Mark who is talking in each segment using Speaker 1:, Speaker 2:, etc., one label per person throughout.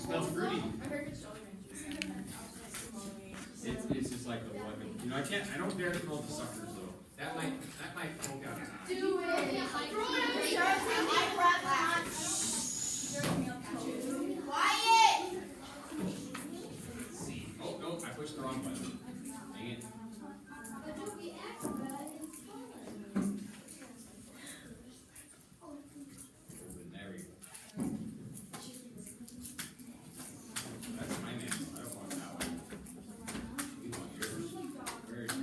Speaker 1: smells fruity.
Speaker 2: I heard it's jelly
Speaker 1: It's just like the one. You know, I don't dare to throw the suckers though. That might poke out his eye.
Speaker 2: Do it.
Speaker 3: Quiet!
Speaker 1: Let's see. Oh no, I pushed the wrong button. Dang it. There we go. That's my name. I don't want that one. We want yours. Where is yours?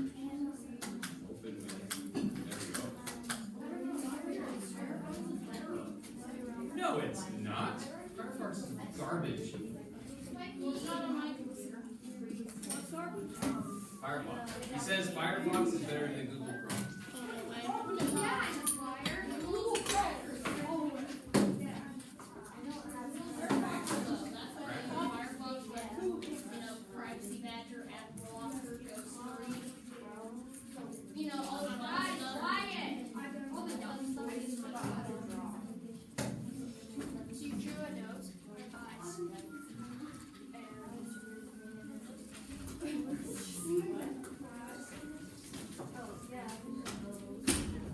Speaker 1: Open with. There we go. No, it's not. Firefox is garbage. Firefox. He says Firefox is better than Google Chrome.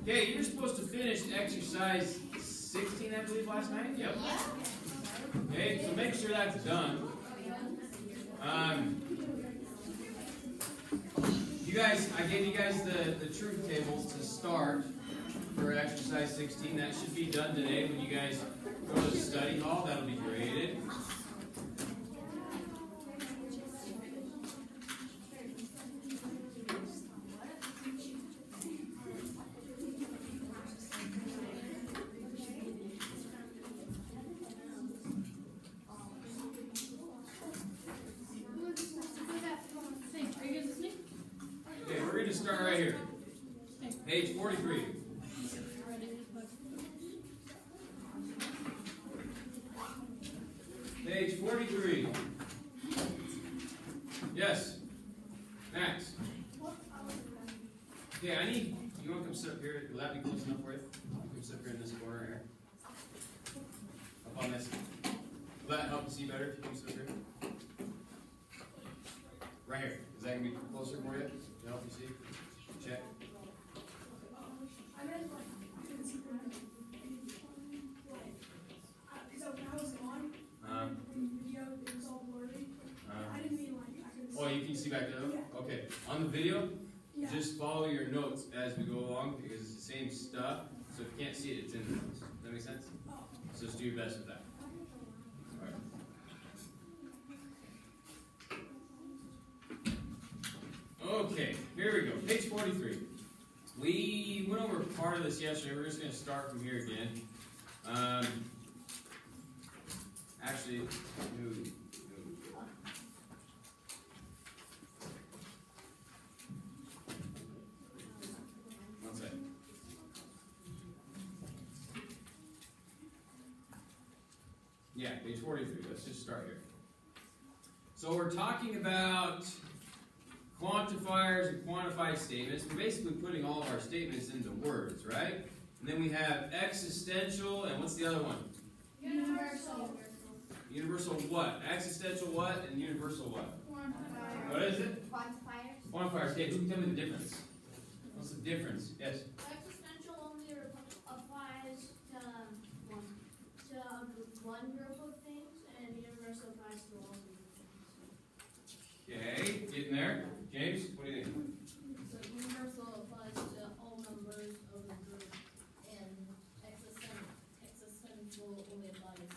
Speaker 1: Okay, you're supposed to finish exercise 16, I believe, last night? Yep. Okay, so make sure that's done. You guys, I gave you guys the truth tables to start for exercise 16. That should be done today when you guys go to the study hall. That'll be graded. Okay, we're going to start right here. Page 43. Page 43. Yes. Max. Okay, you want to come sit up here? Will that be close enough for you? Come sit up here in this corner here. Up on this. Will that help you see better if you come sit up here? Right here. Is that going to be closer for you? To help you see? Check. Oh, you can see back there? Okay. On the video, just follow your notes as we go along because it's the same stuff. So if you can't see it, it's in the notes. Does that make sense? So just do your best with that. Alright. Okay, here we go. Page 43. We went over part of this yesterday. We're just going to start from here again. Actually, one second. Yeah, page 43. Let's just start here. So we're talking about quantifiers and quantified statements. We're basically putting all of our statements into words, right? And then we have existential, and what's the other one?
Speaker 2: Universal.
Speaker 1: Universal what? Existential what and universal what?
Speaker 2: Quantifier.
Speaker 1: What is it?
Speaker 3: Quantifiers.
Speaker 1: Quantifiers. Okay, who can tell me the difference? What's the difference? Yes?
Speaker 4: Existential only applies to one group of things, and universal applies to all groups of things.
Speaker 1: Okay, getting there. James, what do you think?
Speaker 4: So universal applies to all members of the group, and existential only applies to one.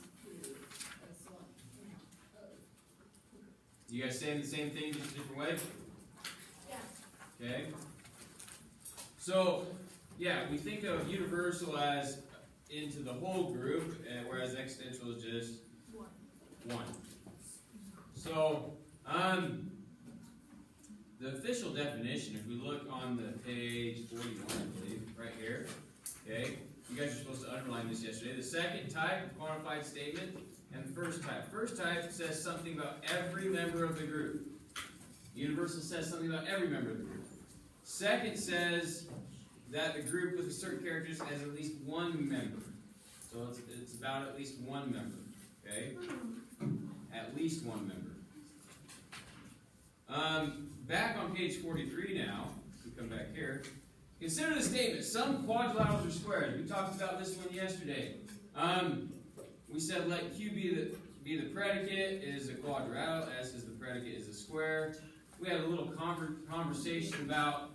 Speaker 1: You guys saying the same thing, just a different way?
Speaker 4: Yeah.
Speaker 1: Okay. So, yeah, we think of universal as into the whole group, whereas existential is just one. So, the official definition, if we look on the page 41, I believe, right here, okay, you guys are supposed to underline this yesterday. The second type of quantified statement and the first type. First type says something about every member of the group. Universal says something about every member of the group. Second says that the group with a certain characteristic has at least one member. So it's about at least one member. Okay? At least one member. Back on page 43 now, we come back here. Consider the statement, some quadrilaterals are squares. We talked about this one yesterday. We said let Q be the predicate, is a quadrilateral, S is the predicate, is a square. We had a little conversation about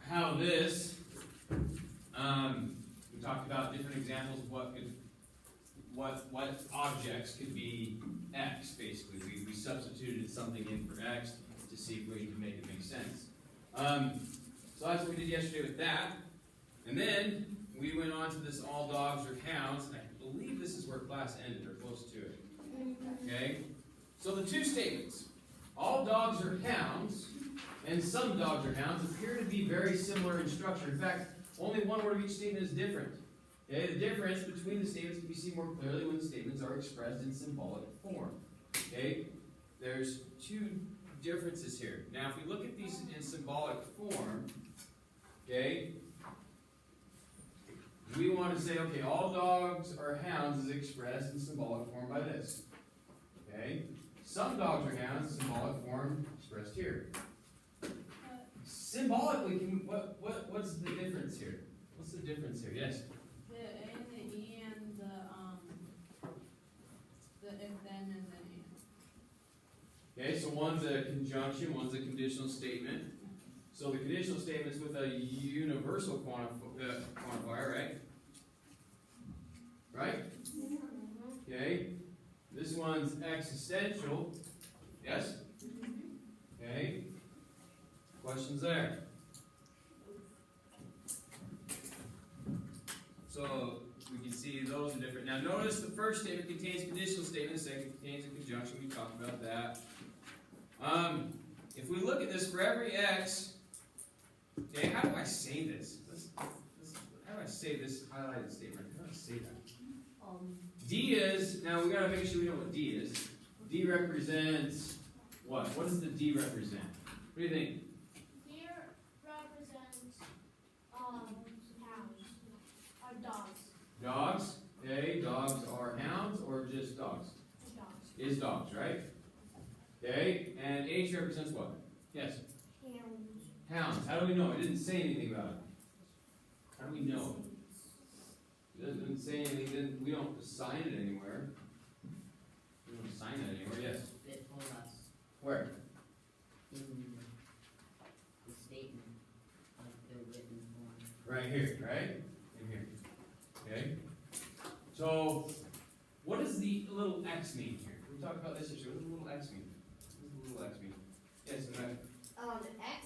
Speaker 1: how this, we talked about different examples of what objects could be X, basically. We substituted something in for X to see if we could make it make sense. So that's what we did yesterday with that. And then we went on to this all dogs are hounds, and I believe this is where class ended, or close to it. Okay? So the two statements, all dogs are hounds, and some dogs are hounds, appear to be very similar in structure. In fact, only one word of each statement is different. Okay? The difference between the statements can be seen more clearly when the statements are expressed in symbolic form. Okay? There's two differences here. Now, if we look at these in symbolic form, okay, we want to say, okay, all dogs are hounds is expressed in symbolic form by this. Okay? Some dogs are hounds, symbolic form expressed here. Symbolically, what's the difference here? What's the difference here? Yes?
Speaker 3: The A and the E and the if then and then and.
Speaker 1: Okay, so one's a conjunction, one's a conditional statement. So the conditional statement's with a universal quantifier, right? Right? Okay. This one's existential. Yes? Okay. Questions there? So we can see those are different. Now notice the first statement contains conditional statement, the second contains a conjunction. We talked about that. If we look at this, for every x, okay, how do I say this? How do I say this highlighted statement? How do I say that? D is, now we gotta make sure we know what D is. D represents what? What does the D represent? What do you think?
Speaker 4: Here represents hounds or dogs.
Speaker 1: Dogs. Okay, dogs are hounds or just dogs?
Speaker 4: Dogs.
Speaker 1: Is dogs, right? Okay, and H represents what? Yes? Hounds. How do we know? It didn't say anything about it. How do we know? It doesn't say anything. We don't assign it anywhere. We don't assign that anywhere. Yes?
Speaker 5: It told us
Speaker 1: Where?
Speaker 5: in the statement of the written form.
Speaker 1: Right here, right? In here. Okay? So, what does the little x mean here? We talked about this issue. What does the little x mean? What does the little x mean? Yes, Amanda?
Speaker 3: X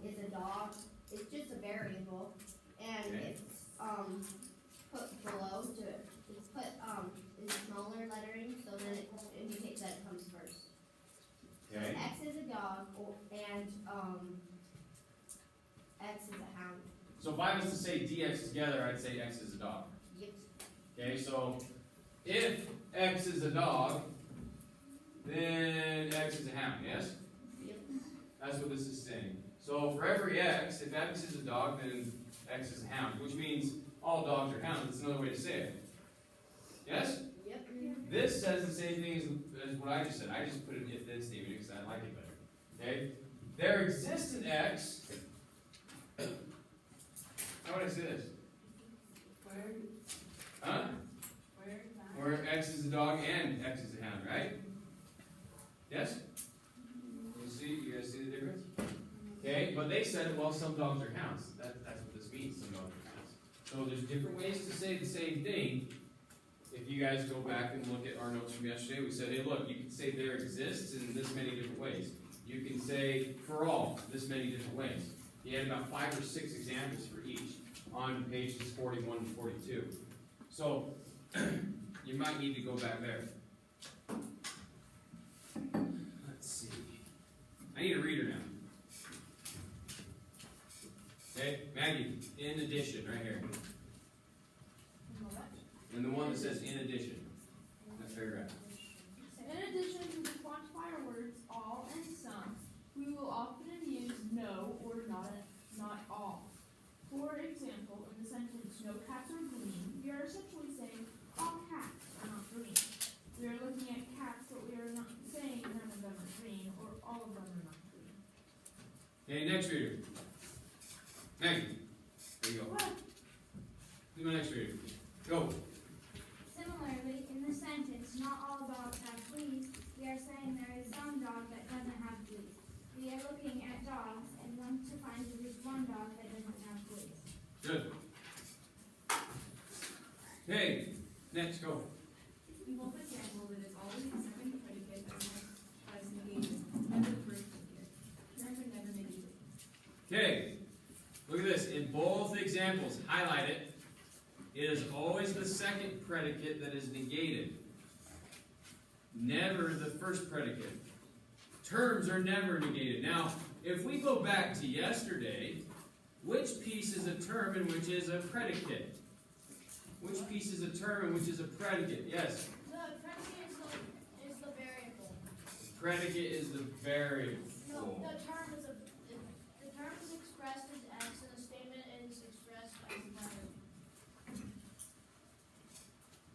Speaker 3: is a dog. It's just a variable, and
Speaker 1: Okay.
Speaker 3: it's put below to it's put in smaller lettering, so then it indicates that it comes first.
Speaker 1: Okay.
Speaker 3: X is a dog, and X is a hound.
Speaker 1: So if I was to say dx together, I'd say x is a dog.
Speaker 3: Yep.
Speaker 1: Okay, so if x is a dog, then x is a hound, yes?
Speaker 3: Yep.
Speaker 1: That's what this is saying. So for every x, if x is a dog, then x is a hound, which means all dogs are hounds. That's another way to say it. Yes?
Speaker 3: Yep.
Speaker 1: This says the same thing as what I just said. I just put an if-then statement because I like it better. Okay? There exists an x. How would I say this? Huh? Where x is a dog and x is a hound, right? Yes? You guys see the difference? Okay, but they said, well, some dogs are hounds. That's what this means, some dogs are hounds. So there's different ways to say the same thing. If you guys go back and look at our notes from yesterday, we said, hey, look, you can say there exists in this many different ways. You can say for all, this many different ways. You had about 5 or 6 examples for each on pages 41 and 42. So, you might need to go back there. Let's see. I need a reader now. Okay, Maggie, in addition, right here. And the one that says in addition. That paragraph.
Speaker 2: In addition to the quantifier words all and some, we will often use no or not all. For example, in the sentence no cats are green, we are essentially saying all cats are not green.
Speaker 1: next reader. Maggie, there you go. Be my next reader. Go.
Speaker 4: Similarly, in the sentence, not all dogs have fleas, we are saying there is some dog that doesn't have fleas. We are looking at dogs and want to find at least one dog that doesn't have fleas.
Speaker 1: Good. Okay, next, go.
Speaker 2: In both examples, it is always the second predicate that is negated, never the first predicate. Terms are never negated.
Speaker 1: Okay, look at this. In both examples, highlight it. It is always the second predicate that is negated. Never the first predicate. Terms are never negated. Now, if we go back to yesterday, which piece is a term and which is a predicate? Which piece is a term and which is a predicate? Yes.
Speaker 4: The predicate is the variable.
Speaker 1: Predicate is the variable.
Speaker 4: No, the term is expressed as x, and the statement is expressed as a variable.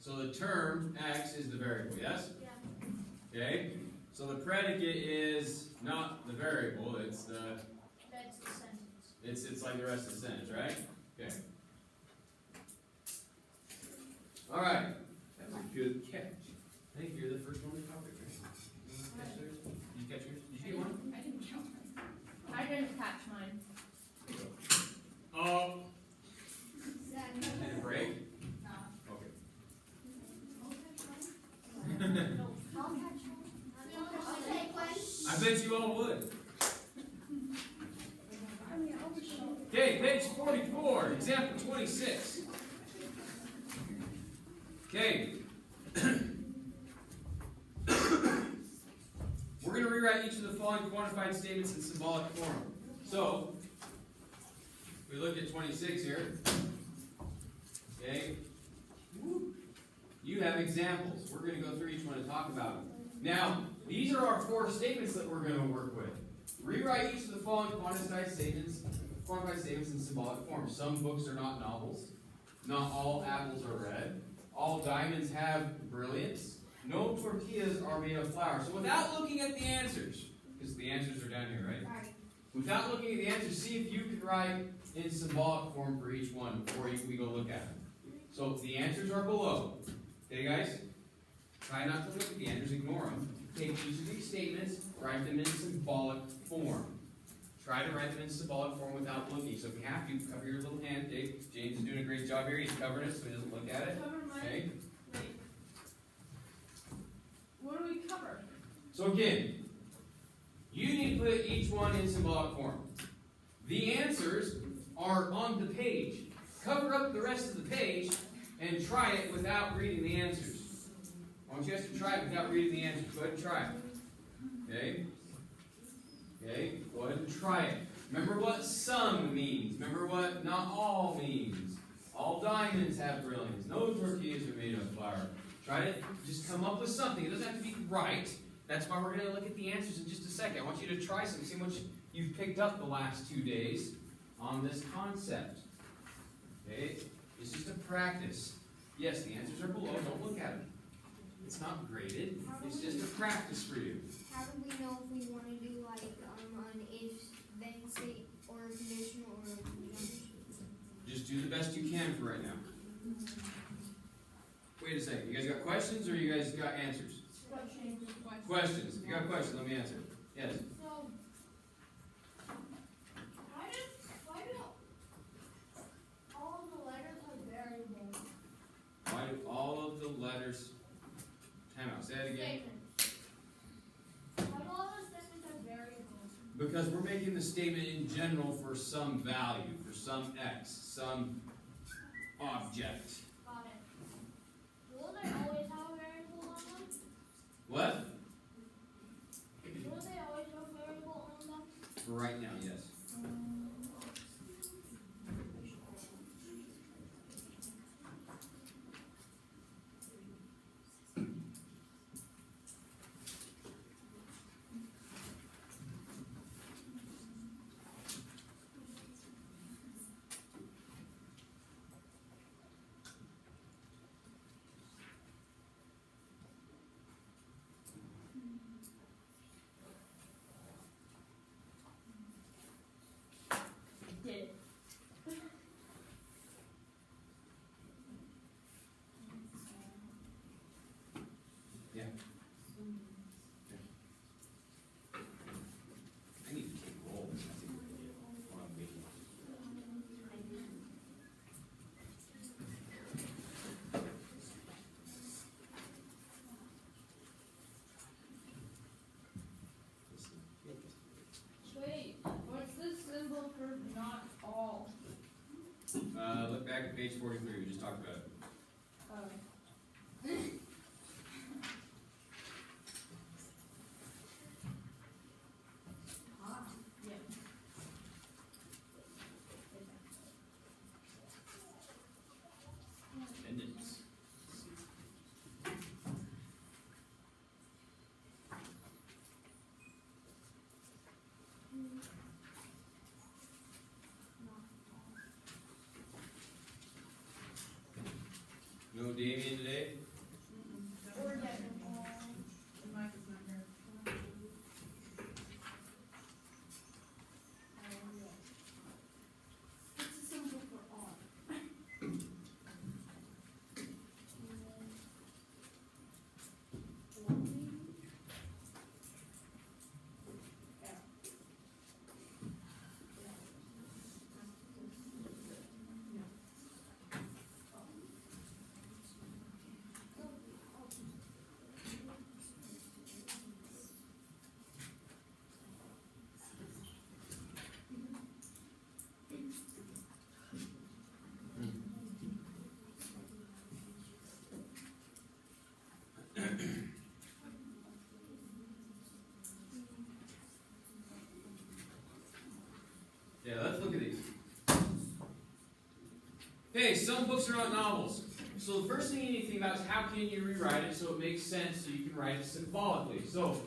Speaker 1: So the term x is the variable, yes?
Speaker 4: Yeah,
Speaker 1: Okay? So the predicate is not the variable, it's the
Speaker 4: that's the sentence.
Speaker 1: it's like the rest of the sentence, right? Okay. Alright. That was a good catch. I think you're the first one to copy it. You wanna catch yours? Did you catch yours? Did you get one?
Speaker 2: I didn't count mine. I didn't catch mine.
Speaker 1: Oh.
Speaker 4: Zach,
Speaker 1: Did it break?
Speaker 2: No.
Speaker 1: Okay.
Speaker 4: I'll catch one. I'll take one.
Speaker 1: I bet you all would. Okay, page 44, example 26. Okay. We're going to rewrite each of the following quantified statements in symbolic form. So, we look at 26 here. Okay. You have examples. We're going to go through each one and talk about them. Now, these are our 4 statements that we're going to work with. Rewrite each of the following quantified statements in symbolic form. Some books are not novels. Not all apples are red. All diamonds have brilliance. No tortillas are made of flour. So without looking at the answers, because the answers are down here, right?
Speaker 4: Sorry.
Speaker 1: Without looking at the answers, see if you can write in symbolic form for each one before we go look at them. So the answers are below. Okay, guys? Try not to look at the answers, ignore them. Take each of these statements, write them in symbolic form. Try to write them in symbolic form without looking. So if you have to, cover your little hand. James is doing a great job here. He's covering it so he doesn't look at it.
Speaker 2: Cover mine.
Speaker 1: Okay?
Speaker 2: Wait. What do we cover?
Speaker 1: So again, you need to put each one in symbolic form. The answers are on the page. Cover up the rest of the page and try it without reading the answers. I want you guys to try it without reading the answers. Go ahead and try it. Okay? Okay? Go ahead and try it. Remember what some means. Remember what not all means. All diamonds have brilliance. No tortillas are made of flour. Try to just come up with something. It doesn't have to be right. That's why we're going to look at the answers in just a second. I want you to try something. See what you've picked up the last 2 days on this concept. Okay? It's just a practice. Yes, the answers are below. Don't look at them. It's not graded. It's just a practice for you.
Speaker 3: How do we know if we want to do like an if then state or a conditional or a conjunction?
Speaker 1: Just do the best you can for right now. Wait a second. You guys got questions or you guys got answers? Questions. If you got questions, let me answer. Yes.
Speaker 4: So, why do all of the letters have variables?
Speaker 1: Why do all of the letters... Time out. Say that again.
Speaker 4: Statements. Why do all the statements have variables?
Speaker 1: Because we're making the statement in general for some value, for some X, some object.
Speaker 4: Got it. Will they always have a variable on them?
Speaker 1: What?
Speaker 4: Will they always have a variable on them?
Speaker 1: For right now, yes. 43, we just talked about it.
Speaker 2: Yep.
Speaker 1: Dependents. No Damien today?
Speaker 2: Or definitely.
Speaker 6: Mike is not here.
Speaker 2: It's a symbol for all.
Speaker 1: Yeah, let's look at these. Okay, some books are not novels. So the first thing you need to think about is how can you rewrite it so it makes sense so you can write it symbolically. So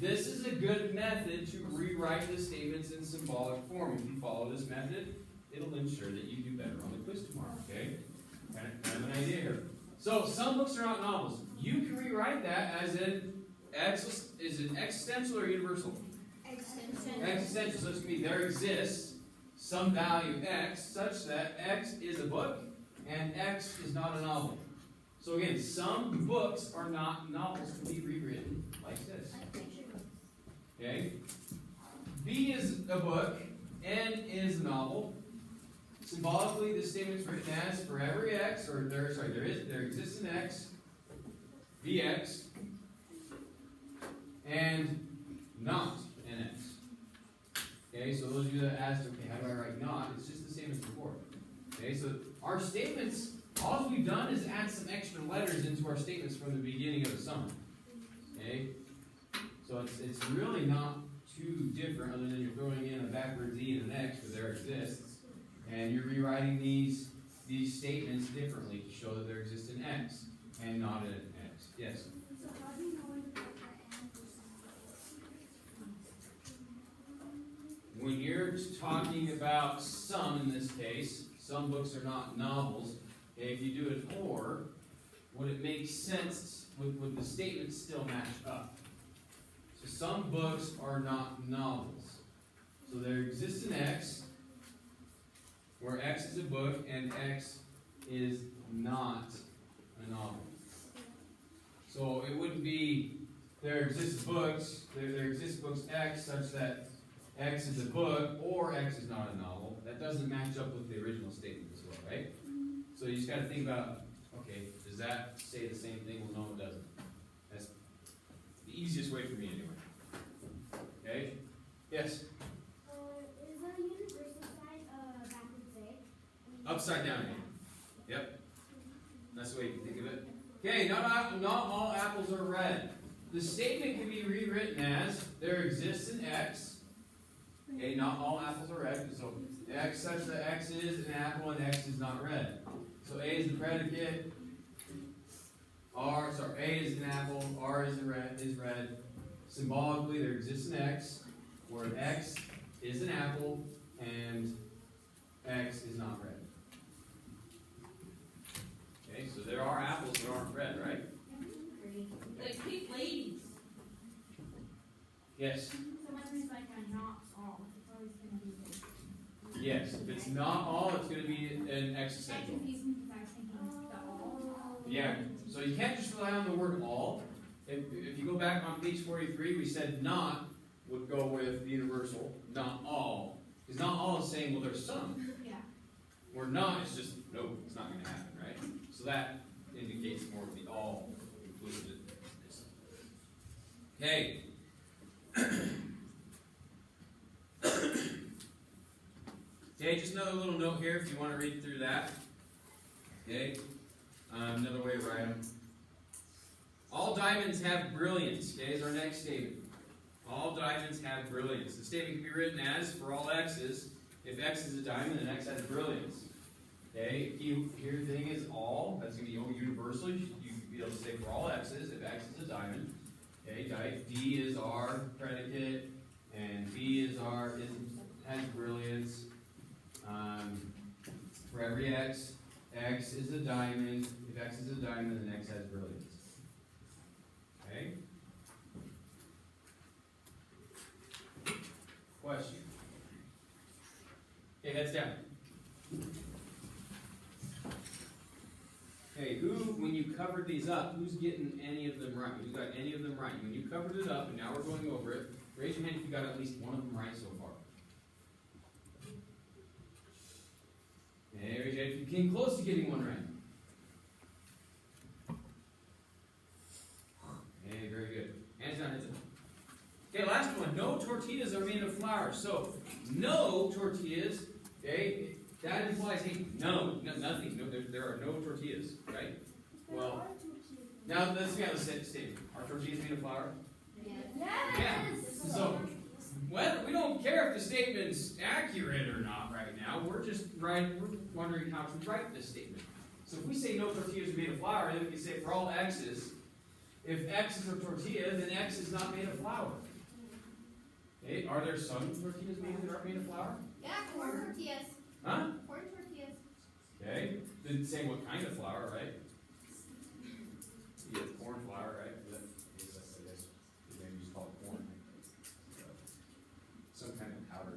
Speaker 1: this is a good method to rewrite the statements in symbolic form. If you follow this method, it'll ensure that you do better on the quiz tomorrow, okay? Kind of an idea here. So some books are not novels. You can rewrite that as is it existential or universal? Existential, so it's going to be there exists some value x such that x is a book and x is not a novel. So again, some books are not novels, can be rewritten like this. Okay? B is a book, N is a novel. Symbolically, this statement is written as for every x, or there exists an x, Vx, and not an x. Okay, so those of you that asked, okay, how do I write not? It's just the same as before. Okay, so our statements, all we've done is add some extra letters into our statements from the beginning of the summary. Okay, so it's really not too different other than you're throwing in a backwards E and an X, but there exists. And you're rewriting these statements differently to show that there exists an X and not an X. Yes?
Speaker 4: So how do you know when to put the and for some?
Speaker 1: When you're talking about some, in this case, some books are not novels. Okay, if you do an or, would it make sense? Would the statements still match up? So some books are not novels. So there exists an X, where X is a book and X is not a novel. So it wouldn't be there exists books X such that X is a book or X is not a novel. That doesn't match up with the original statement as well, right? So you just got to think about, okay, does that say the same thing? Well, no, it doesn't. That's the easiest way for me anyway. Okay? Yes?
Speaker 4: Is the universal sign backwards A?
Speaker 1: Upside down again. Yep. That's the way you can think of it. Okay, not all apples are red. The statement can be rewritten as there exists an X. Okay, not all apples are red. So X such that X is an apple and X is not red. So A is the predicate. A is an apple. R is red. Symbolically, there exists an X, where X is an apple and X is not red. Okay, so there are apples that aren't red, right?
Speaker 6: Like pink ladies.
Speaker 1: Yes.
Speaker 4: So when there's like a not all, it's always going to be this.
Speaker 1: Yes. If it's not all, it's going to be an
Speaker 4: That
Speaker 1: existential.
Speaker 4: confused me because I was thinking the all.
Speaker 1: Yeah. So you can't just rely on the word all. If you go back on page 43, we said not would go with the universal, not all. Because not all is saying, well, there's some.
Speaker 4: Yeah.
Speaker 1: Where not is just, no, it's not going to happen, right? So that indicates more of the all included. Okay. Okay, just another little note here if you want to read through that. Okay, another way to write them. All diamonds have brilliance. Okay, is our next statement. All diamonds have brilliance. The statement can be written as, for all x's, if x is a diamond, then x has brilliance. Okay, here the thing is all, that's going to be universal. You can be able to say for all x's, if x is a diamond. Okay, type D is our predicate, and B is has brilliance. For every x, x is a diamond. If x is a diamond, then x has brilliance. Okay? Question. Okay, heads down. Okay, when you covered these up, who's getting any of them right? Who's got any of them right? When you covered it up, and now we're going over it, raise your hand if you got at least one of them right so far. Okay, raise your hand if you came close to getting one right. Okay, very good. Hands down, hands up. Okay, last one. No tortillas are made of flour. So, no tortillas, okay, that implies, hey, nothing. No, there are no tortillas, right? Well, now let's get the statement. Are tortillas made of flour? Yeah. So, we don't care if the statement's accurate or not right now. We're wondering how to write this statement. So if we say no tortillas are made of flour, then we can say for all x's, if x is a tortilla, then x is not made of flour. Okay, are there some tortillas that aren't made of flour?
Speaker 3: Yeah, corn tortillas.
Speaker 1: Huh?
Speaker 3: Corn tortillas.
Speaker 1: Okay. Didn't say what kind of flour, right? Yeah, corn flour, right? I guess maybe just call it corn. Some kind of powder.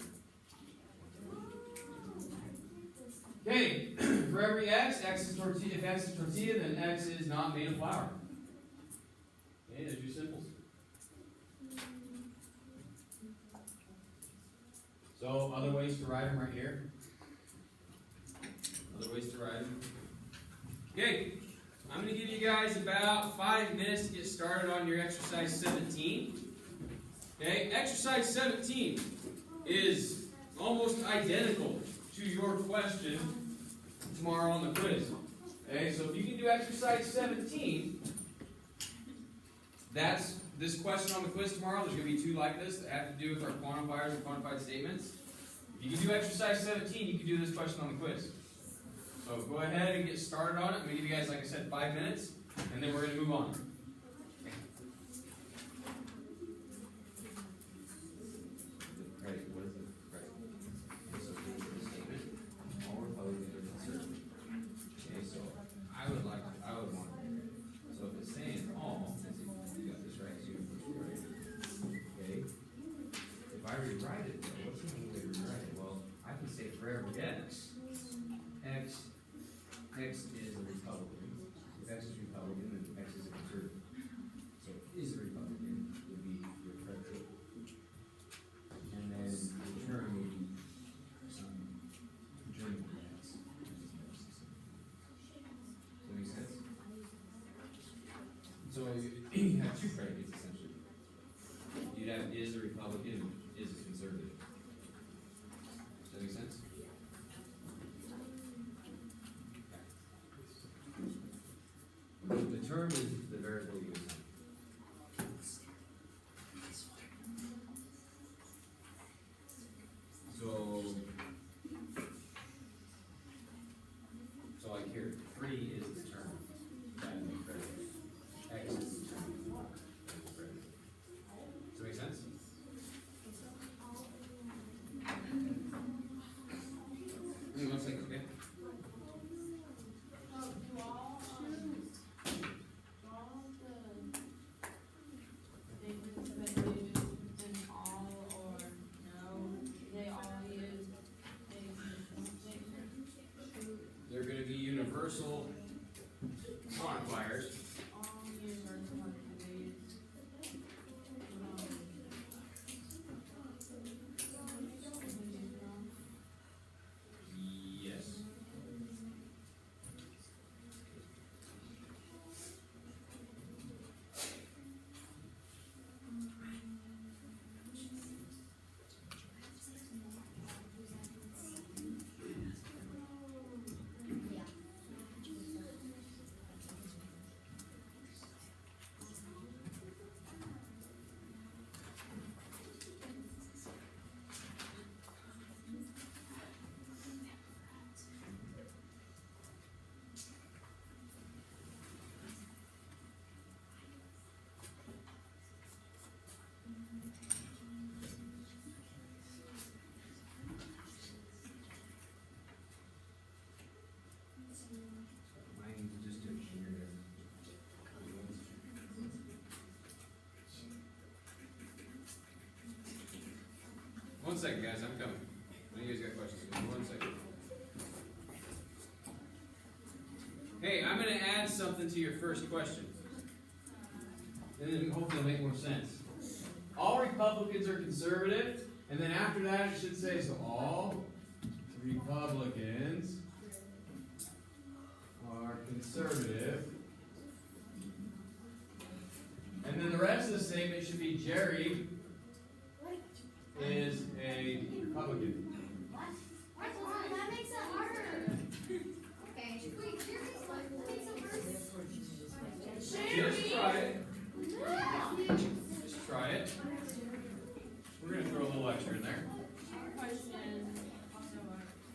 Speaker 1: Okay, for every x is tortilla. If x is tortilla, then x is not made of flour. Okay, there's your symbols. So, other ways to write them right here. Other ways to write them. Okay, I'm going to give you guys about 5 minutes to get started on your exercise 17. Okay, exercise 17 is almost identical to your question tomorrow on the quiz. Okay, so if you can do exercise 17, that's this question on the quiz tomorrow. There's going to be 2 like this that have to do with our quantifiers and quantified statements. If you can do exercise 17, you can do this question on the quiz. So go ahead and get started on it. I'm going to give you guys, like I said, 5 minutes, and then we're going to move on. Right, what is it? Right. So statement. All Republicans are conservative. Okay, so I would want. So if it's saying all, you got this right, so you're right. Okay. If I rewrite it, though, what's the way to rewrite it? Well, I can say for every x is a Republican. If x is Republican, then x is a conservative. So is a Republican would be your predicate. And then the term would be German x. Does that make sense? So you have 2 predicates essentially. You'd have is a Republican and is a conservative. Does that make sense? The term is the variable you assign. So like here, 3 is the term. That is the predicate. X is the term. That is the predicate. Does that make sense? 1 second, guys, I'm coming. I know you guys got questions. Give me 1 second. Hey, I'm gonna add something to your first question. And then hopefully it'll make more sense. All Republicans are conservative, and then after that it should say, so all Republicans are conservative. And then the rest of the statement should be Jerry is a Republican.
Speaker 3: That makes it harder. Okay.
Speaker 1: Just try it. Just try it. We're going to throw a little extra in there.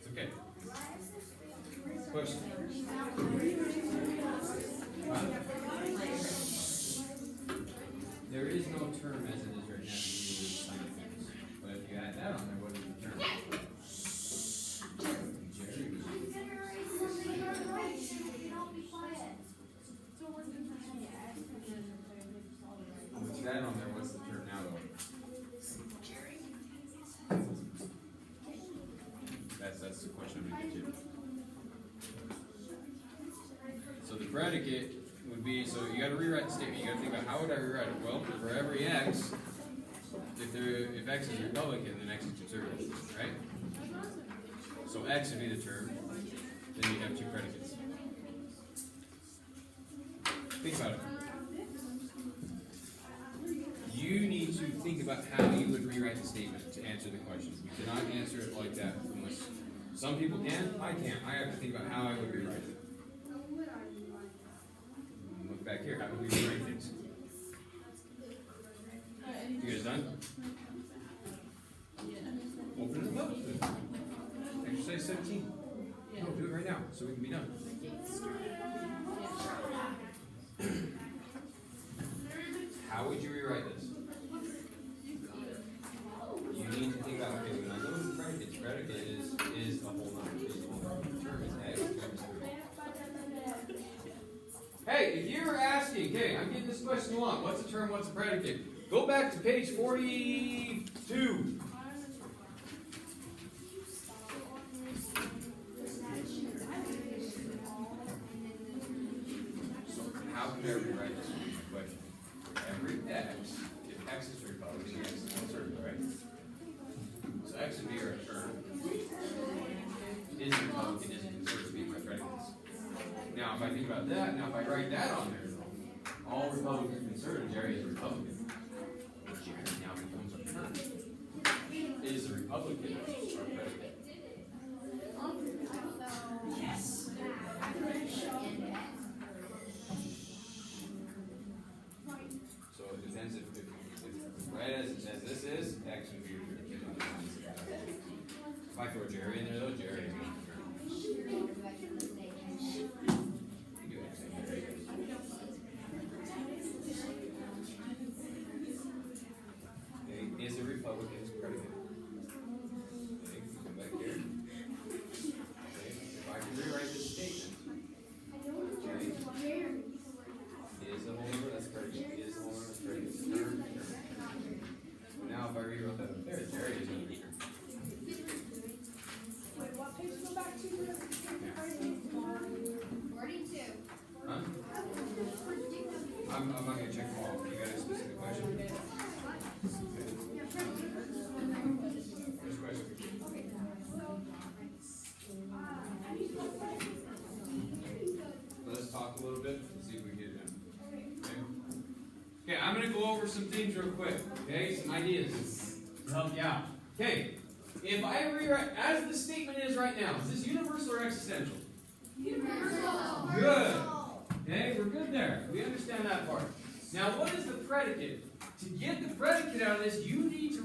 Speaker 1: It's okay. Question. There is no term as it is right now. But if you add that on there, what is the term? Jerry was What's that on there? What's the term now, though? That's the question I'm going to get to. So the predicate would be, so you got to rewrite the statement. You got to think about how would I rewrite it? Well, for every x, if x is Republican, then x is conservative, right? So x would be the term. Then you have two predicates. Think about it. You need to think about how you would rewrite the statement to answer the question. You cannot answer it like that unless some people can. I can't. I have to think about how I would rewrite it. Look back here. How would we rewrite things? You guys done? Open it up. Exercise 17. No, do it right now so we can be done. How would you rewrite this? You need to think about, okay, when I go to the predicate is a whole number. Is a whole number. The term is x. Hey, if you're asking, okay, I'm getting this question along. What's a term? What's a predicate? Go back to page 42. How can I rewrite this question? Every x, if x is Republican, x is conservative, right? So x would be our term. Is Republican, is conservative, be my predicates. Now, if I think about that, now if I write that on there, all Republicans are conservative, Jerry is a Republican. Jerry now becomes our term. Is the Republican our predicate?
Speaker 3: Yes.
Speaker 1: So it depends if right as this is, x would be your term. If I throw Jerry in there though, Jerry is not your term. You do that same Jerry. Okay, is a Republican's predicate? Okay, come back here. Okay, if I can rewrite this statement, okay, is the whole number, that's predicate. Is the whole number, that's predicate. Term. So now if I rewrote that up there, Jerry is going to be term.
Speaker 2: Wait, what page go back to?
Speaker 3: 42.
Speaker 1: Huh? I'm not going to check them all. You got a specific question? First question. Let's talk a little bit and see if we can get it done. Okay, I'm going to go over some things real quick. Okay, some ideas to help you out. Okay, if I rewrite, as the statement is right now, is this universal or existential?
Speaker 3: Universal.
Speaker 1: Good. Okay, we're good there. We understand that part. Now, what is the predicate? To get the predicate out of this, you need to,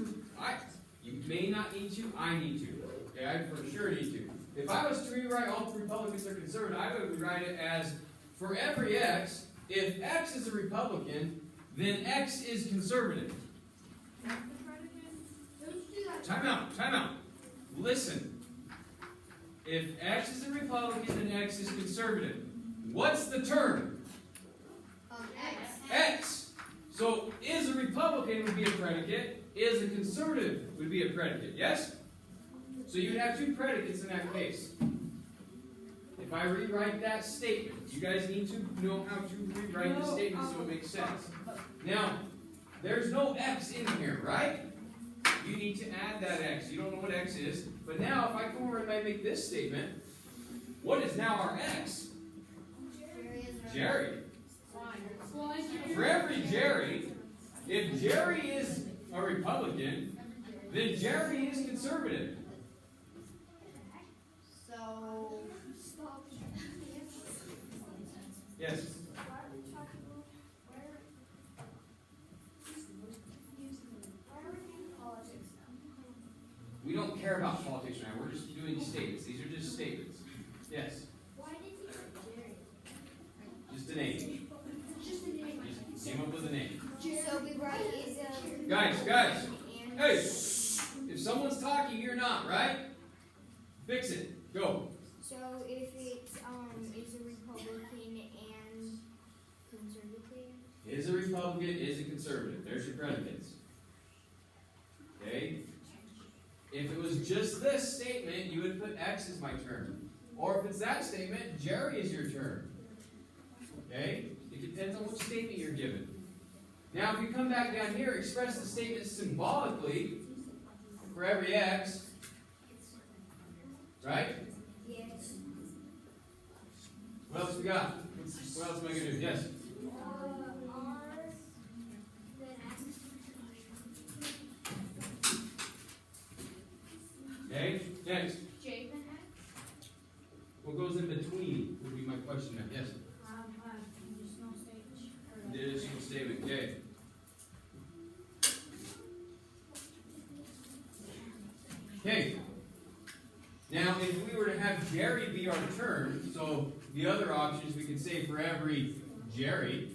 Speaker 1: you may not need to, I need to. Okay, I for sure need to. If I was to rewrite all Republicans are conservative, I would rewrite it as, for every x, if x is a Republican, then x is conservative. Time out. Listen. If x is a Republican, then x is conservative. What's the term?
Speaker 3: X.
Speaker 1: X. So, is a Republican would be a predicate, is a conservative would be a predicate, yes? So you'd have two predicates in that case. If I rewrite that statement, you guys need to know how to rewrite the statement so it makes sense. Now, there's no X in here, right? You need to add that X. You don't know what X is. But now, if I come over and I make this statement, what is now our X? Jerry. For every Jerry, if Jerry is a Republican, then Jerry is conservative.
Speaker 3: So,
Speaker 1: Yes. We don't care about politics right now. We're just doing statements. These are just statements. Yes.
Speaker 4: Why did he put Jerry?
Speaker 1: Just a name. Just came up with a name.
Speaker 3: so we write is
Speaker 1: Guys. Hey, if someone's talking, you're not, right? Fix it. Go.
Speaker 4: So if it's is a Republican and conservative.
Speaker 1: Is a Republican, is a conservative. There's your predicates. Okay? If it was just this statement, you would put X as my term. Or if it's that statement, Jerry is your term. Okay? It depends on which statement you're given. Now, if you come back down here, express the statement symbolically for every X. Right?
Speaker 4: Yes.
Speaker 1: What else we got? What else am I going to do? Yes?
Speaker 4: R, then X.
Speaker 1: Okay? Next.
Speaker 4: J then X.
Speaker 1: What goes in between would be my question now. Yes?
Speaker 4: Conditional statement.
Speaker 1: The additional statement. Okay. Okay. Now, if we were to have Jerry be our term, so the other options we could say for every Jerry.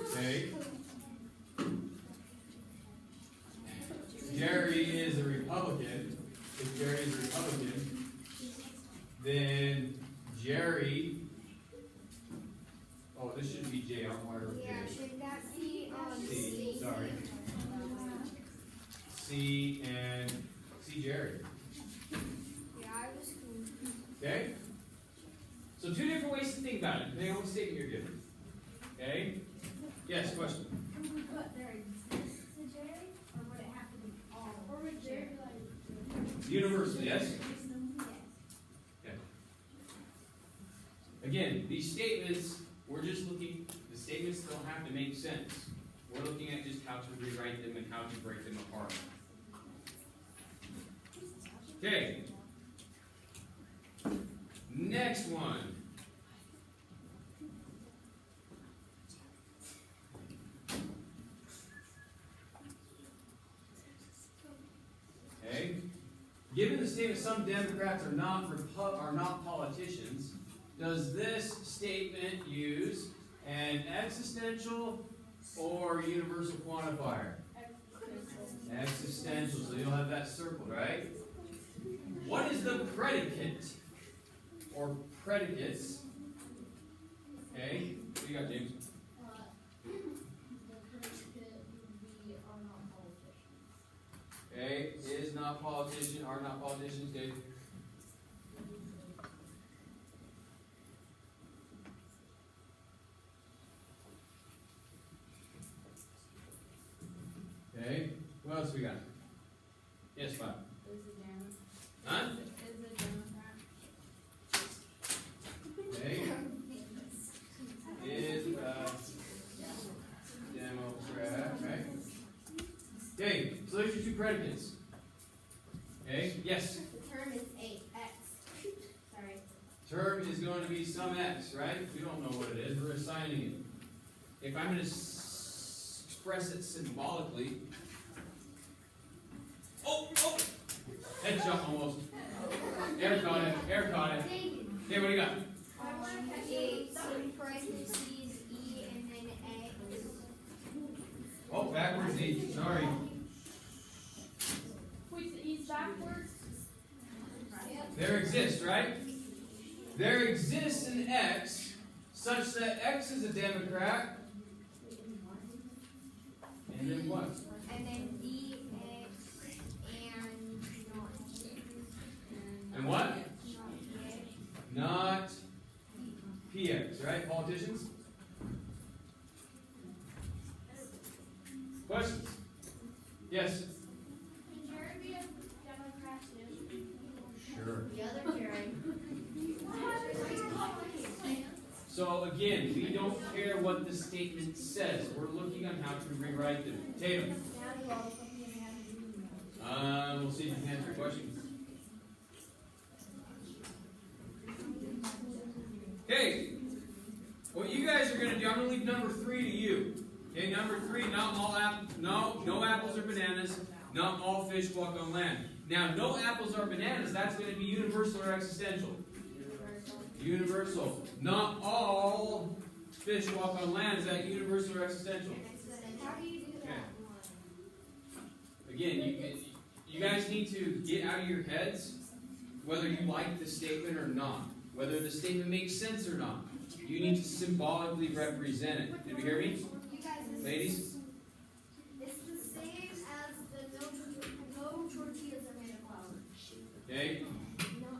Speaker 1: Okay. Jerry is a Republican. If Jerry is a Republican, then Jerry. Oh, this should be J. I don't want to.
Speaker 3: Yeah, should that be
Speaker 1: C. Sorry. C and C Jerry.
Speaker 3: Yeah, I was confused.
Speaker 1: Okay? So two different ways to think about it, depending on what statement you're given. Okay? Yes, question.
Speaker 4: Can we put there exists a Jerry, or would it have to be all? Or would Jerry like?
Speaker 1: Universal, yes?
Speaker 4: Yes.
Speaker 1: Again, these statements, we're just looking, the statements don't have to make sense. We're looking at just how to rewrite them and how to break them apart. Okay. Next one. Okay. Given the statement some Democrats are not politicians, does this statement use an existential or universal quantifier? Existential. So you'll have that circled, right? What is the predicate or predicates? Okay. What do you got, James? Okay. Is not politician, are not politicians, Dave. Okay. What else we got? Yes, Bob. Huh? Okay. Is Democrat, right? Okay, so there's your two predicates. Okay, yes.
Speaker 3: The term is X. Sorry.
Speaker 1: Term is going to be some X, right? We don't know what it is. We're assigning it. If I'm going to express it symbolically. Oh! Headshot almost. Air caught it. Okay, what do you got?
Speaker 3: It's in parentheses E and then X.
Speaker 1: Oh, backwards E. Sorry.
Speaker 2: Wait, the E's backwards?
Speaker 1: There exists, right? There exists an X such that X is a Democrat And then what?
Speaker 4: And then D, X, and not.
Speaker 1: And what?
Speaker 4: Not
Speaker 1: Not PX, right? Politicians? Questions? Yes?
Speaker 4: Majority of Democrats is.
Speaker 1: Sure.
Speaker 3: The other Jerry.
Speaker 1: So again, we don't care what the statement says. We're looking on how to rewrite them. Tatum. We'll see if you can answer questions. Okay. What you guys are going to do, I'm going to leave number 3 to you. Okay, number 3, not all no apples or bananas, not all fish walk on land. Now, no apples or bananas, that's going to be universal or existential. Universal. Not all fish walk on land, is that universal or existential?
Speaker 4: How do you do that?
Speaker 1: Again, you guys need to get out of your heads whether you like the statement or not. Whether the statement makes sense or not. You need to symbolically represent it. Did you hear me?
Speaker 4: You guys,
Speaker 1: Ladies?
Speaker 4: it's the same as the no tortillas are made of flour.
Speaker 1: Okay?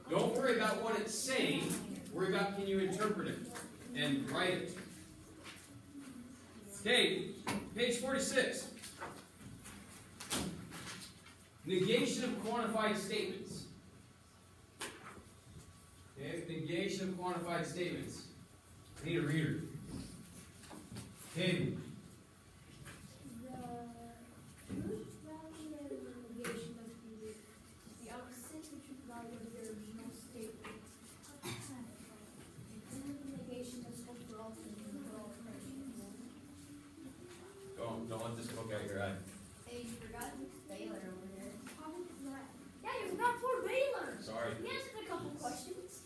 Speaker 1: Don't worry about what it's saying. Worry about can you interpret it and write it. Okay, page 46. Negation of quantified statements. Okay, negation of quantified statements. I need a reader. Okay,
Speaker 4: The truth value of the negation must be the opposite of the truth value of the original statement. And the negation must hold for all things and for all predictions.
Speaker 1: don't let this poke out your eye.
Speaker 3: Hey, you forgot Baylor over there.
Speaker 4: How is that? Yeah, you forgot Fort Baylor.
Speaker 1: Sorry.
Speaker 4: We answered a couple questions.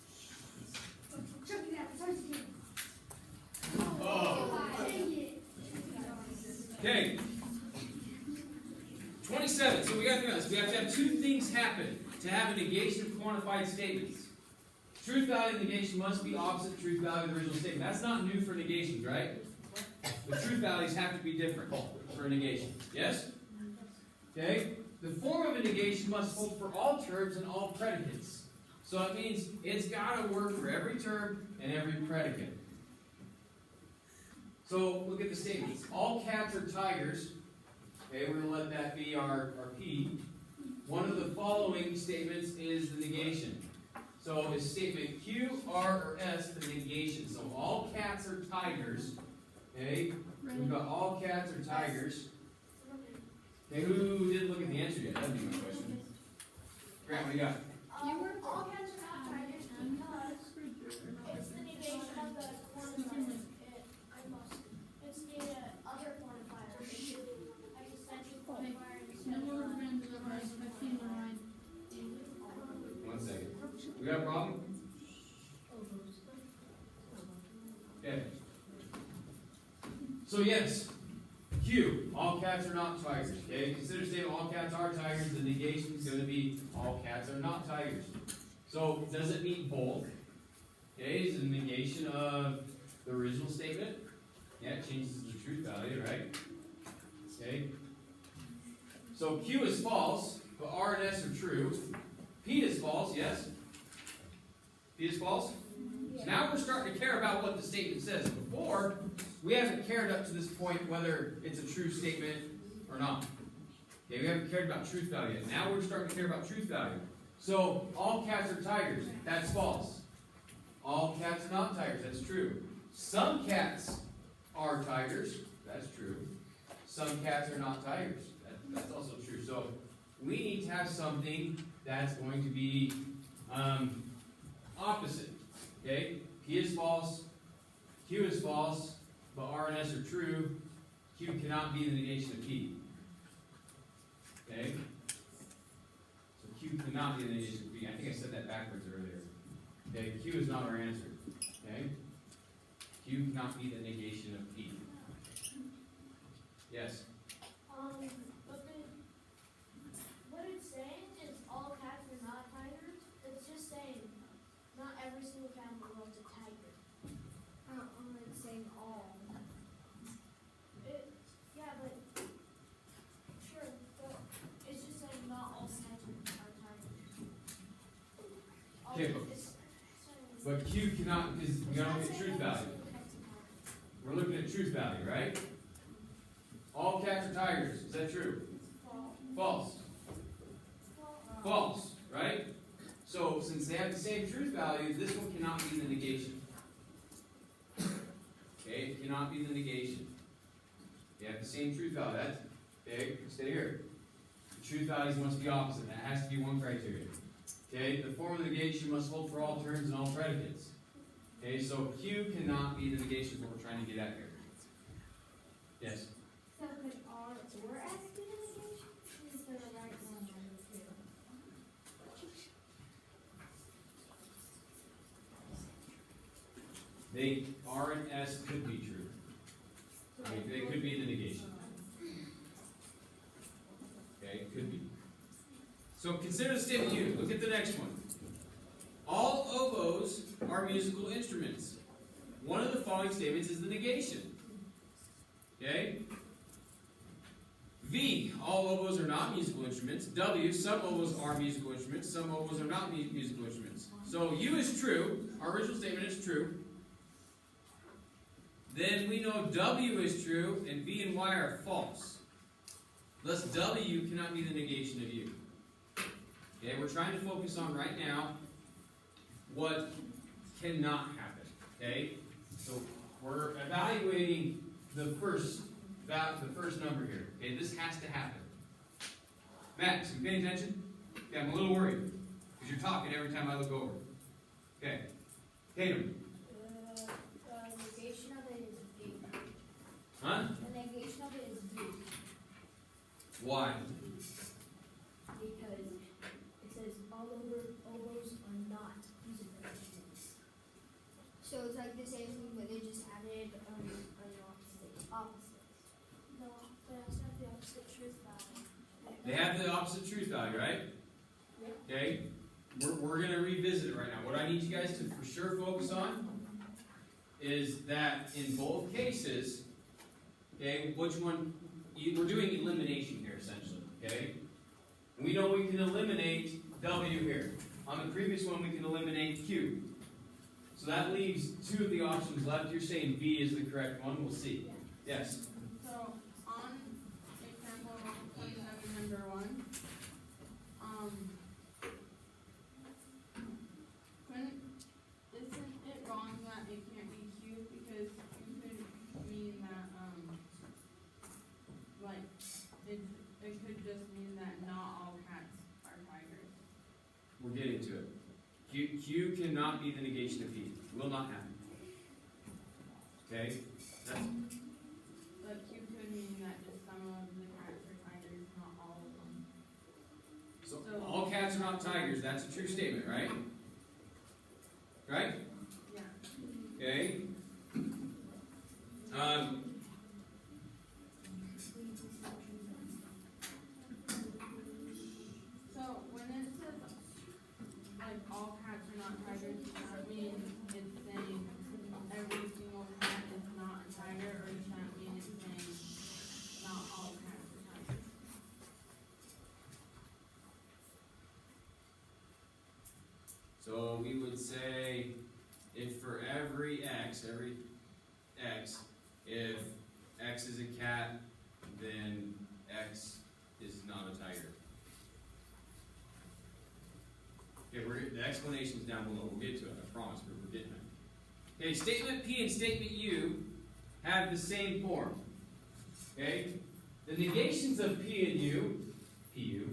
Speaker 4: Check it out. Sorry, again.
Speaker 1: Oh.
Speaker 4: Dang it.
Speaker 1: Okay. 27. So we got to think about this. We have to have 2 things happen to have a negation of quantified statements. Truth value of negation must be opposite truth value of the original statement. That's not new for negations, right? The truth values have to be different for negation. Yes? Okay? The form of a negation must hold for all terms and all predicates. So it means it's got to work for every term and every predicate. So look at the statements. All cats are tigers. Okay, we're going to let that be our P. One of the following statements is the negation. So is statement Q, R, or S the negation? So all cats are tigers. Okay, we've got all cats are tigers. Okay, who didn't look at the answer yet? That'd be my question. Grant, what do you got?
Speaker 4: All cats are not tigers because it's the negation of the quantifier. It's the other quantifier. Existential quantifier instead of.
Speaker 1: 1 second. We got a problem? Okay. So yes, Q, all cats are not tigers. Okay, consider statement all cats are tigers. The negation is going to be all cats are not tigers. So does it mean both? Okay, is the negation of the original statement? Yeah, it changes the truth value, right? Okay. So Q is false, but R and S are true. P is false, yes? P is false? So now we're starting to care about what the statement says. Before, we haven't cared up to this point whether it's a true statement or not. Okay, we haven't cared about truth value yet. Now we're starting to care about truth value. So, all cats are tigers. That's false. All cats are not tigers. That's true. Some cats are tigers. That's true. Some cats are not tigers. That's also true. So, we need to have something that's going to be opposite. Okay? P is false. Q is false. But R and S are true. Q cannot be the negation of P. Okay? So Q cannot be the negation of P. I think I said that backwards earlier. Okay? Q is not our answer. Okay? Q cannot be the negation of P. Yes?
Speaker 4: But what it's saying is all cats are not tigers. It's just saying not every single cat in the world's a tiger. It's saying all. Yeah, but
Speaker 1: cannot, because we gotta look at truth value. We're looking at truth value, right? All cats are tigers. Is that true? False. False, right? So since they have the same truth value, this one cannot be the negation. Okay, it cannot be the negation. They have the same truth value. That's okay. Stay here. The truth values must be opposite. That has to be one criteria. Okay, the form of the negation must hold for all terms and all predicates. Okay, so Q cannot be the negation. Is what we're trying to get at here. Yes.
Speaker 4: So could R or S be the negation? Is there a right one or two?
Speaker 1: They R and S could be true. They could be the negation. Okay, it could be. So consider the statement U. Look at the next one. All oboes are musical instruments. One of the following statements is the negation. Okay? V, all oboes are not musical instruments. W, some oboes are musical instruments. Some oboes are not musical instruments. So U is true. Our original statement is true. Then we know W is true, and V and Y are false. Thus, W cannot be the negation of U. Okay, we're trying to focus on right now what cannot happen. Okay, so we're evaluating the first number here. Okay, this has to happen. Max, you paying attention? Okay, I'm a little worried because you're talking every time I look over. Okay, Tatum.
Speaker 4: The negation of it is V.
Speaker 1: Huh?
Speaker 4: The negation of it is V.
Speaker 1: Why?
Speaker 4: Because it says all oboes are not musical instruments.
Speaker 3: So it's like the same thing, but they just added an opposite.
Speaker 4: No, they also have the opposite truth value.
Speaker 1: They have the opposite truth value, right? Okay? We're going to revisit it right now. What I need you guys to for sure focus on is that in both cases, okay, which one, we're doing elimination here essentially, okay? We know we can eliminate W here. On the previous one, we can eliminate Q. So that leaves two of the options left. You're saying B is the correct one. We'll see. Yes?
Speaker 6: So, on example 27, number 1, isn't it wrong that it can't be Q because Q could mean that, like, it could just mean that not all cats are tigers.
Speaker 1: We're getting to it. Q cannot be the negation of P. Will not happen. Okay? That's,
Speaker 6: But Q could mean that just some of the cats are tigers, not all of them.
Speaker 1: so all cats are not tigers. That's a true statement, right? Right?
Speaker 6: Yeah.
Speaker 1: Okay.
Speaker 6: So when it says like all cats are not tigers, does that mean it's saying every single cat is not a tiger, or does that mean it's saying not all cats are tigers?
Speaker 1: So we would say if for every X, if X is a cat, then X is not a tiger. Okay, the explanation's down below. We'll get to it, I promise, but we're getting there. Okay, statement P and statement U have the same form. Okay? The negations of P and U, PU,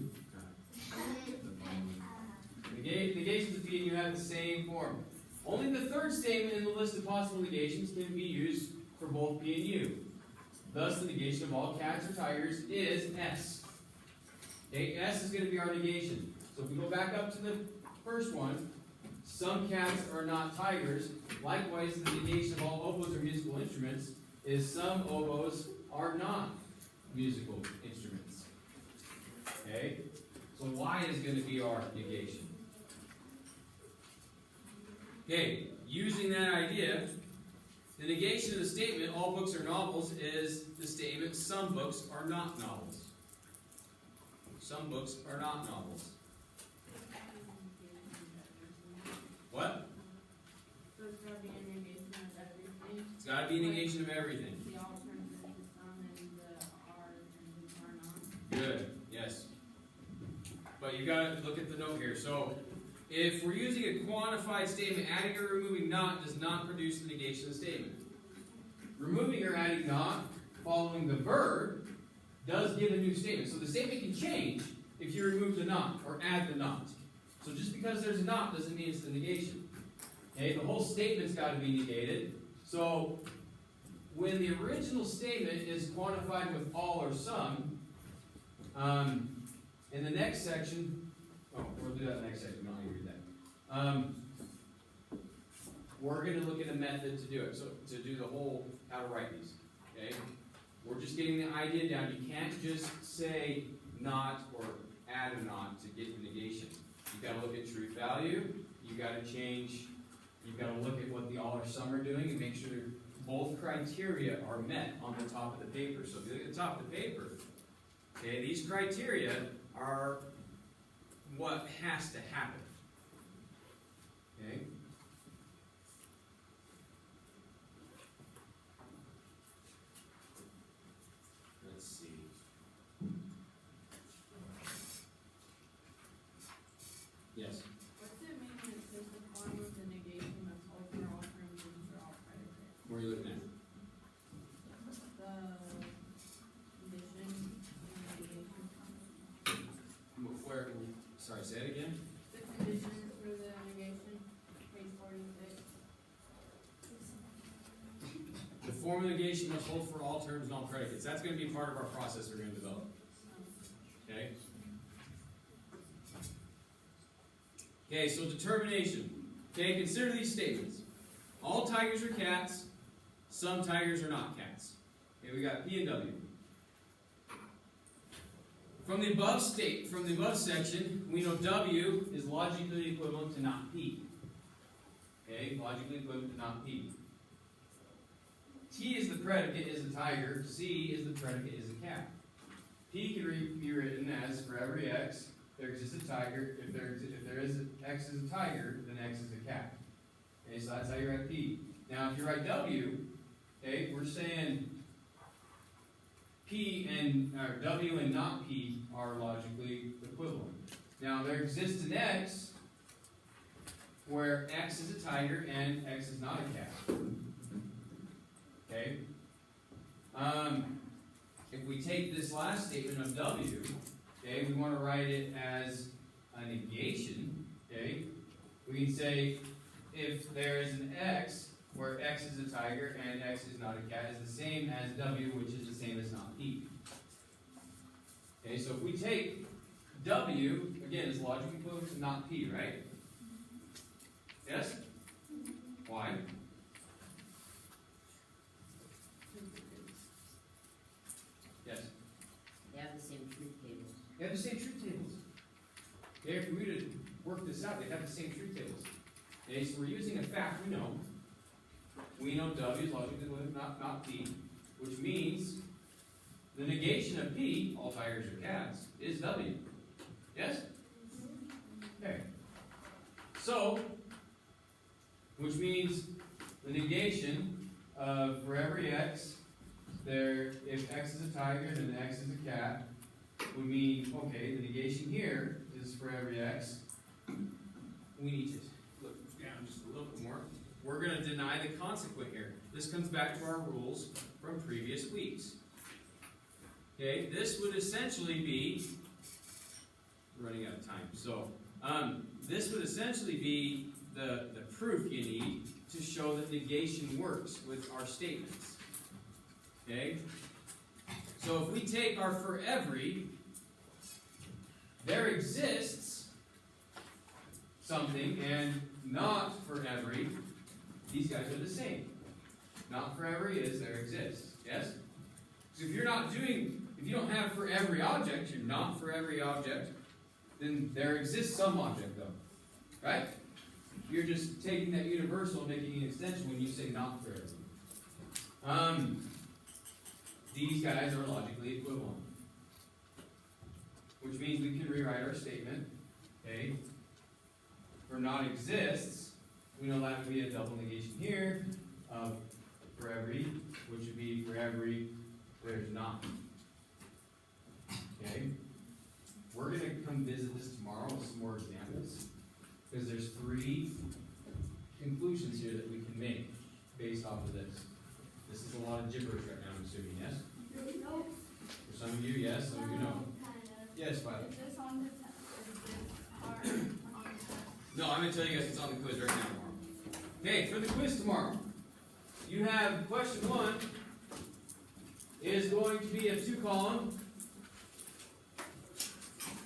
Speaker 1: negations of P and U have the same form. Only the third statement in the list of possible negations can be used for both P and U. Thus, the negation of all cats or tigers is S. Okay, S is going to be our negation. So if we go back up to the first one, some cats are not tigers. Likewise, the negation of all oboes or musical instruments is some oboes are not musical instruments. Okay? So Y is going to be our negation. Okay, using that idea, the negation of the statement, all books are novels, is the statement, some books are not novels. Some books are not novels. What?
Speaker 6: So it's gotta be a negation of everything.
Speaker 1: It's gotta be a negation of everything.
Speaker 6: The all turns into some and the R turns into R not.
Speaker 1: Good, yes. But you gotta look at the note here. So, if we're using a quantified statement, adding or removing not does not produce the negation of the statement. Removing or adding not following the verb does give a new statement. So the statement can change if you remove the not or add the not. So just because there's a not doesn't mean it's the negation. Okay, the whole statement's got to be negated. So when the original statement is quantified with all or some, in the next section, we'll do that in the next section, not going to read that. We're going to look at a method to do it, so to do the whole, how to write these, okay? We're just getting the idea down. You can't just say not or add a not to get the negation. You've got to look at truth value, you've got to change, you've got to look at what the all or some are doing and make sure both criteria are met on the top of the paper. So if you look at the top of the paper, okay, these criteria are what has to happen. Okay? Let's see. Yes.
Speaker 6: What's it mean when it says the form of the negation must hold for all terms and for all predicates?
Speaker 1: Where are you looking at?
Speaker 6: The condition and negation.
Speaker 1: Where? Sorry, say it again.
Speaker 6: The condition for the negation, page 46.
Speaker 1: The form of negation must hold for all terms and all predicates. That's going to be part of our process we're going to develop. Okay? Okay, so determination. Okay, consider these statements. All tigers are cats. Some tigers are not cats. Okay, we got P and W. From the above section, we know W is logically equivalent to not P. Okay, logically equivalent to not P. T is the predicate, is a tiger. C is the predicate, is a cat. P can be written as for every X, there exists a tiger. If X is a tiger, then X is a cat. Okay, so that's how you write P. Now, if you write W, okay, we're saying P and or W and not P are logically equivalent. Now, there exists an X where X is a tiger and X is not a cat. Okay? If we take this last statement of W, okay, we want to write it as a negation, okay? We can say if there is an X where X is a tiger and X is not a cat, is the same as W, which is the same as not P. Okay, so if we take W, again, is logically equivalent to not P, right? Yes? Why? Yes?
Speaker 5: They have the same truth tables.
Speaker 1: They have the same truth tables. Okay, if we were to work this out, they have the same truth tables. Okay, so we're using a fact we know. We know W is logically equivalent to not P, which means the negation of P, all tigers are cats, is W. Yes? Okay. So, which means the negation of for every X, if X is a tiger, then X is a cat, would mean, okay, the negation here is for every X. We need to look down just a little bit more. We're going to deny the consequent here. This comes back to our rules from previous weeks. Okay, this would essentially be, running out of time, so this would essentially be the proof you need to show that negation works with our statements. Okay? So if we take our for every, there exists something, and not for every, these guys are the same. Not for every is there exists. Yes? So if you don't have for every object, you're not for every object, then there exists some object though. Right? You're just taking that universal and making an extension when you say not for every. These guys are logically equivalent. Which means we can rewrite our statement, okay? For not exists, we know that would be a double negation here of for every, which would be for every there's not. Okay? We're gonna come visit this tomorrow with some more examples, because there's 3 conclusions here that we can make based off of this. This is a lot of gibberish right now, I'm assuming, yes?
Speaker 4: No.
Speaker 1: For some of you, yes, some of you no.
Speaker 4: Kind of.
Speaker 1: Yes, Violet.
Speaker 4: Is this on the test? Is this hard on the test?
Speaker 1: No, I'm gonna tell you guys it's on the quiz right now tomorrow. Okay, for the quiz tomorrow, you have question 1 is going to be a 2-column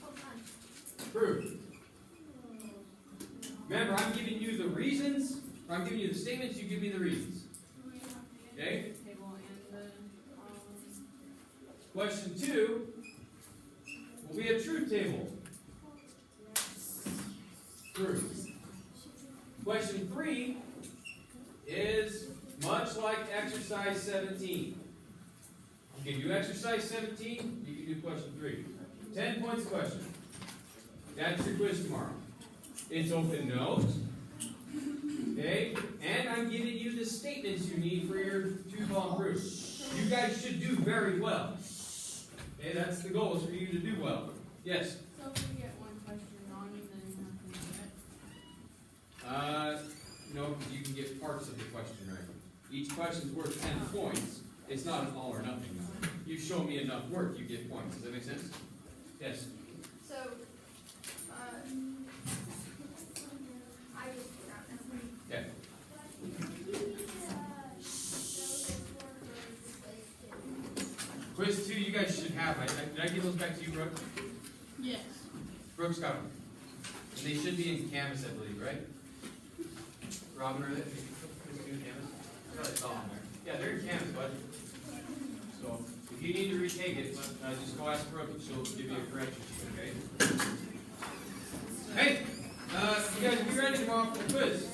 Speaker 4: Hold on.
Speaker 1: proof. Remember, I'm giving you the reasons, or I'm giving you the statements, you give me the reasons. Okay?
Speaker 6: Table and the,
Speaker 1: Question 2 will be a truth table. Proof. Question 3 is much like exercise 17. I'll give you exercise 17, you can do question 3. 10 points question. That's your quiz tomorrow. It's open note. Okay? And I'm giving you the statements you need for your 2-column proof. You guys should do very well. Okay, that's the goal, is for you to do well. Yes?
Speaker 6: so if we get one question wrong, then you have to do it.
Speaker 1: No, because you can get parts of the question right. Each question's worth 10 points. It's not an all or nothing now. You show me enough work, you get points. Does that make sense? Yes?
Speaker 4: So, I just forgot now.
Speaker 1: Okay. Quiz 2, you guys should have. Did I give those back to you, Brooke?
Speaker 6: Yes.
Speaker 1: Brooke's got them. And they should be in Canvas, I believe, right? Robin, are they? Quiz 2 in Canvas? I thought I saw them there. Yeah, they're in Canvas, bud. So, if you need to retake it, just go ask Brooke and she'll give you a correction sheet, okay? Hey, you guys be ready tomorrow for the quiz.